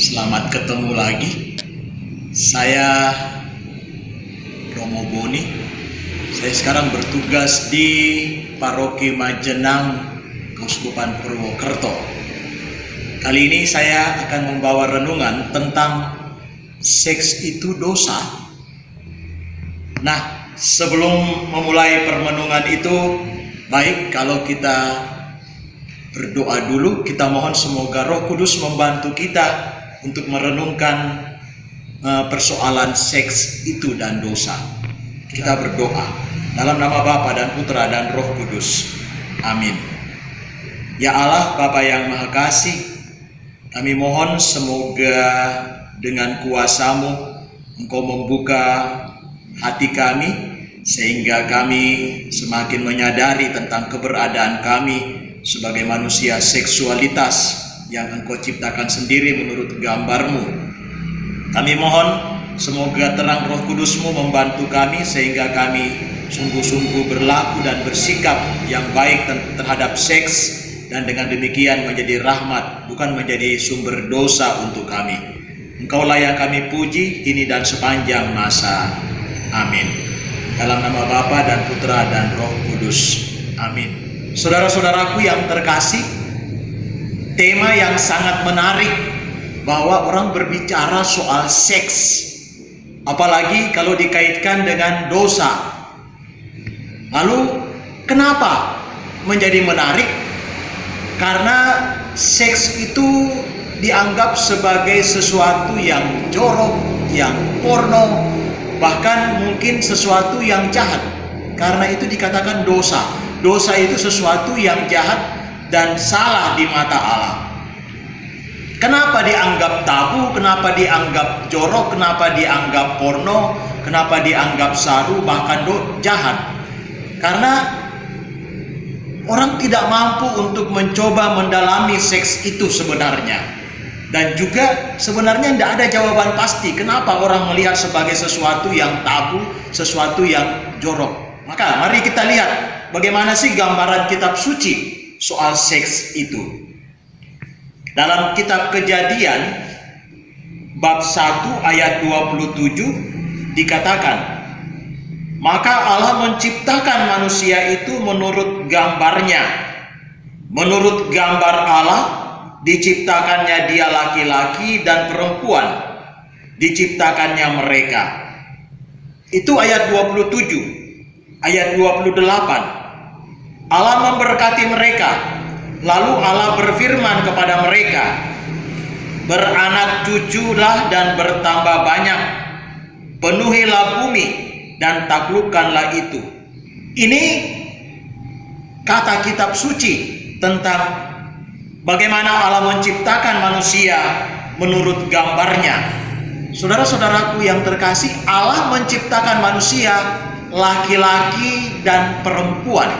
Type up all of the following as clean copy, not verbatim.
Selamat ketemu lagi. Saya Romo Boni. Saya sekarang bertugas di Paroki Majenang, Keuskupan Purwokerto. Kali ini saya akan membawa renungan tentang seks itu dosa. Nah, sebelum memulai permenungan itu, baik kalau kita berdoa dulu. Kita mohon semoga Roh Kudus membantu kita untuk merenungkan persoalan seks itu dan dosa. Kita berdoa dalam nama Bapa dan Putra dan Roh Kudus. Amin. Ya Allah, Bapa yang Maha Kasih, kami mohon semoga dengan kuasa-Mu Engkau membuka hati kami, sehingga kami semakin menyadari tentang keberadaan kami sebagai manusia seksualitas yang Engkau ciptakan sendiri menurut gambar-Mu. Kami mohon semoga terang Roh Kudus-Mu membantu kami sehingga kami sungguh-sungguh berlaku dan bersikap yang baik terhadap seks, dan dengan demikian menjadi rahmat, bukan menjadi sumber dosa untuk kami. Engkaulah yang kami puji kini dan sepanjang masa. Amin. Dalam nama Bapa dan Putra dan Roh Kudus. Amin. Saudara-saudaraku yang terkasih, tema yang sangat menarik bahwa orang berbicara soal seks, apalagi kalau dikaitkan dengan dosa. Lalu kenapa menjadi menarik? Karena seks itu dianggap sebagai sesuatu yang jorok, yang porno, bahkan mungkin sesuatu yang jahat. Karena itu dikatakan dosa. Dosa itu sesuatu yang jahat dan salah di mata Allah. Kenapa dianggap tabu? Kenapa dianggap jorok? Kenapa dianggap porno? Kenapa dianggap saru, bahkan jahat? Karena orang tidak mampu untuk mencoba mendalami seks itu sebenarnya. Dan juga sebenarnya tidak ada jawaban pasti kenapa orang melihat sebagai sesuatu yang tabu, sesuatu yang jorok. Maka mari kita lihat bagaimana sih gambaran kitab suci soal seks itu. Dalam kitab Kejadian bab 1 ayat 27 dikatakan, maka Allah menciptakan manusia itu menurut gambarnya. Menurut gambar Allah diciptakannya dia laki-laki dan perempuan, diciptakannya mereka. Itu ayat 27. Ayat 28, Allah memberkati mereka. Lalu Allah berfirman kepada mereka, beranak cuculah dan bertambah banyak, penuhilah bumi dan taklukkanlah itu. Ini kata kitab suci tentang bagaimana Allah menciptakan manusia menurut gambarnya. Saudara-saudaraku yang terkasih, Allah menciptakan manusia laki-laki dan perempuan.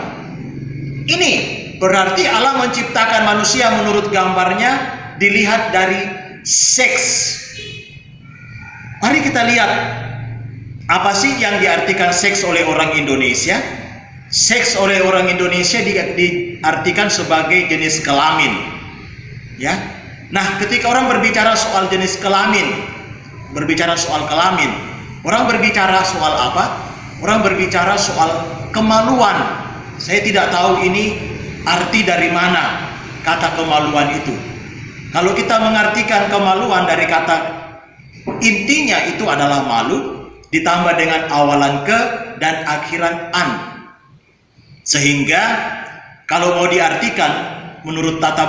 Ini berarti Allah menciptakan manusia menurut gambarnya dilihat dari seks. Mari kita lihat apa sih yang diartikan seks oleh orang Indonesia. Seks oleh orang Indonesia diartikan sebagai jenis kelamin, ya. Nah, ketika orang berbicara soal jenis kelamin, orang berbicara soal apa? Orang berbicara soal kemaluan. Saya tidak tahu ini arti dari mana kata kemaluan itu. Kalau kita mengartikan kemaluan dari kata intinya itu adalah malu ditambah dengan awalan ke dan akhiran an. Sehingga kalau mau diartikan menurut tata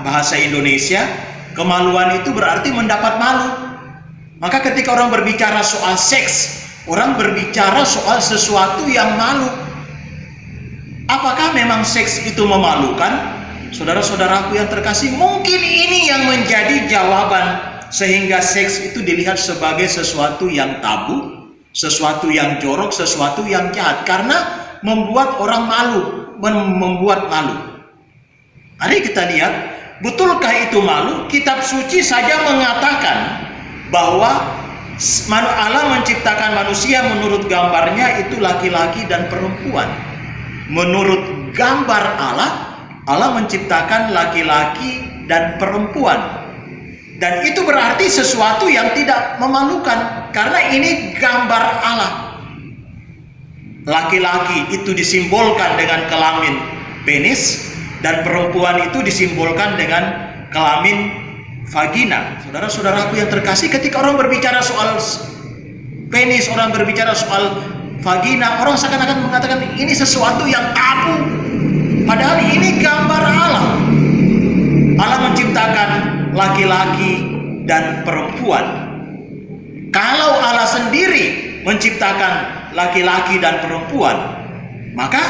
bahasa Indonesia, kemaluan itu berarti mendapat malu. Maka ketika orang berbicara soal seks, orang berbicara soal sesuatu yang malu. Apakah memang seks itu memalukan? Saudara-saudaraku yang terkasih, mungkin ini yang menjadi jawaban sehingga seks itu dilihat sebagai sesuatu yang tabu, sesuatu yang jorok, sesuatu yang jahat. Karena membuat orang malu, membuat malu. Mari kita lihat, betulkah itu malu? Kitab suci saja mengatakan bahwa Allah menciptakan manusia menurut gambarnya itu laki-laki dan perempuan. Menurut gambar Allah, Allah menciptakan laki-laki dan perempuan. Dan itu berarti sesuatu yang tidak memalukan, karena ini gambar Allah. Laki-laki itu disimbolkan dengan kelamin penis, dan perempuan itu disimbolkan dengan kelamin vagina. Saudara-saudaraku yang terkasih, ketika orang berbicara soal penis, orang berbicara soal vagina, orang seakan-akan mengatakan ini sesuatu yang tabu. Padahal ini gambar Allah. Allah menciptakan laki-laki dan perempuan. Kalau Allah sendiri menciptakan laki-laki dan perempuan, maka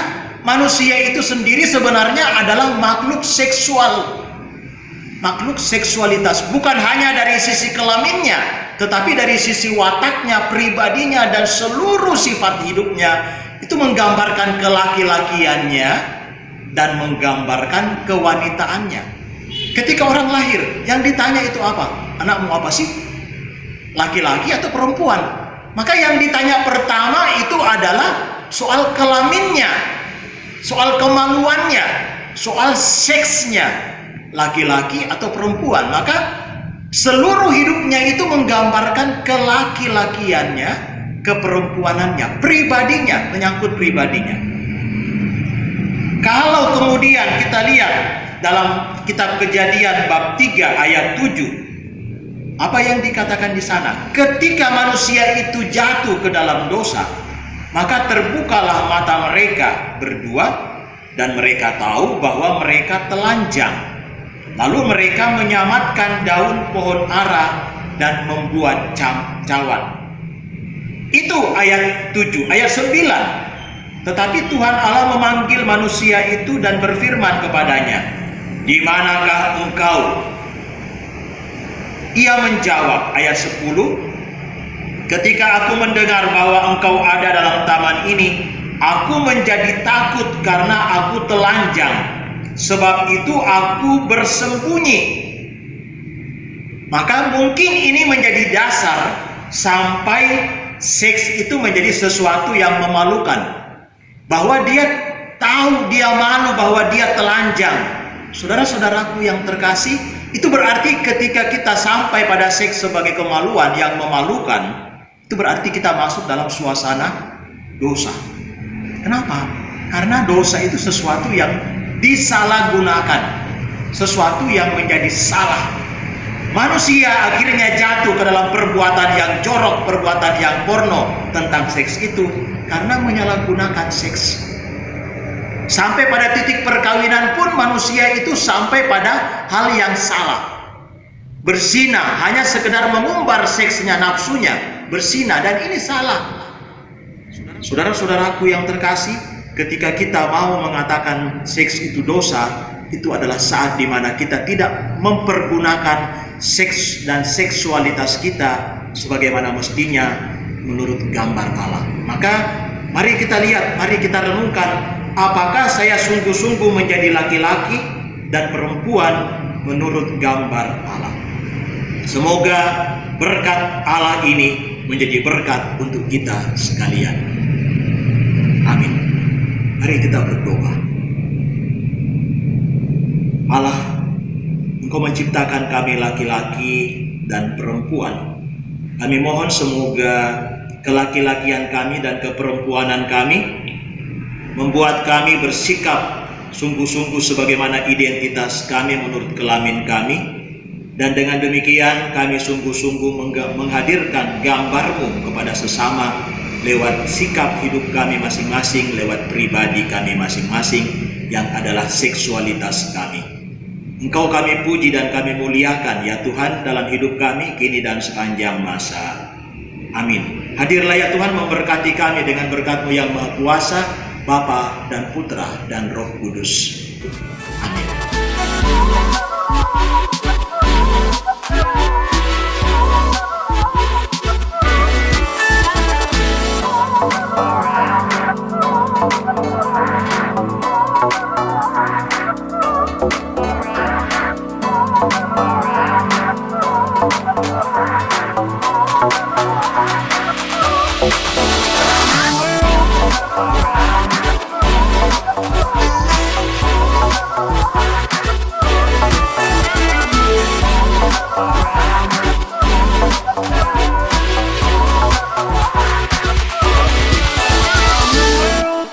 manusia itu sendiri sebenarnya adalah makhluk seksual. Makhluk seksualitas, bukan hanya dari sisi kelaminnya, tetapi dari sisi wataknya, pribadinya, dan seluruh sifat hidupnya. Itu menggambarkan kelaki-lakiannya dan menggambarkan kewanitaannya. Ketika orang lahir, yang ditanya itu apa? Anakmu apa sih? Laki-laki atau perempuan? Maka yang ditanya pertama itu adalah soal kelaminnya, soal kemaluannya, soal seksnya, laki-laki atau perempuan. Maka seluruh hidupnya itu menggambarkan kelaki-lakiannya, keperempuanannya, pribadinya, menyangkut pribadinya. Kalau kemudian kita lihat dalam kitab Kejadian bab 3 ayat 7, apa yang dikatakan di sana? Ketika manusia itu jatuh ke dalam dosa, maka terbukalah mata mereka berdua, dan mereka tahu bahwa mereka telanjang. Lalu mereka menyamatkan daun pohon ara dan membuat cawan. Itu ayat 7. Ayat 9. Tetapi Tuhan Allah memanggil manusia itu dan berfirman kepadanya, "Di manakah engkau?" Ia menjawab, ayat 10, "Ketika aku mendengar bahwa engkau ada dalam taman ini, aku menjadi takut karena aku telanjang. Sebab itu aku bersembunyi." Maka mungkin ini menjadi dasar sampai seks itu menjadi sesuatu yang memalukan. Bahwa dia tahu, dia malu bahwa dia telanjang. Saudara-saudaraku yang terkasih, itu berarti ketika kita sampai pada seks sebagai kemaluan yang memalukan, itu berarti kita masuk dalam suasana dosa. Kenapa? Karena dosa itu sesuatu yang disalahgunakan, sesuatu yang menjadi salah. Manusia akhirnya jatuh ke dalam perbuatan yang jorok, perbuatan yang porno tentang seks itu karena menyalahgunakan seks. Sampai pada titik perkawinan pun manusia itu sampai pada hal yang salah. Berzina, hanya sekedar mengumbar seksnya, nafsunya, berzina, dan ini salah. Saudara-saudaraku yang terkasih, ketika kita mau mengatakan seks itu dosa, itu adalah saat dimana kita tidak mempergunakan seks dan seksualitas kita sebagaimana mestinya menurut gambar Allah. Maka mari kita lihat, mari kita renungkan, apakah saya sungguh-sungguh menjadi laki-laki dan perempuan menurut gambar Allah. Semoga berkat Allah ini menjadi berkat untuk kita sekalian. Amin. Mari kita berdoa. Allah, Engkau menciptakan kami laki-laki dan perempuan. Kami mohon semoga kelaki-lakian kami dan keperempuanan kami membuat kami bersikap sungguh-sungguh sebagaimana identitas kami menurut kelamin kami. Dan dengan demikian kami sungguh-sungguh menghadirkan gambar-Mu kepada sesama lewat sikap hidup kami masing-masing, lewat pribadi kami masing-masing yang adalah seksualitas kami. Engkau kami puji dan kami muliakan ya Tuhan dalam hidup kami kini dan sepanjang masa. Amin. Hadirlah ya Tuhan memberkati kami dengan berkat-Mu yang Maha Kuasa, Bapa dan Putra dan Roh Kudus. Amin. Bye.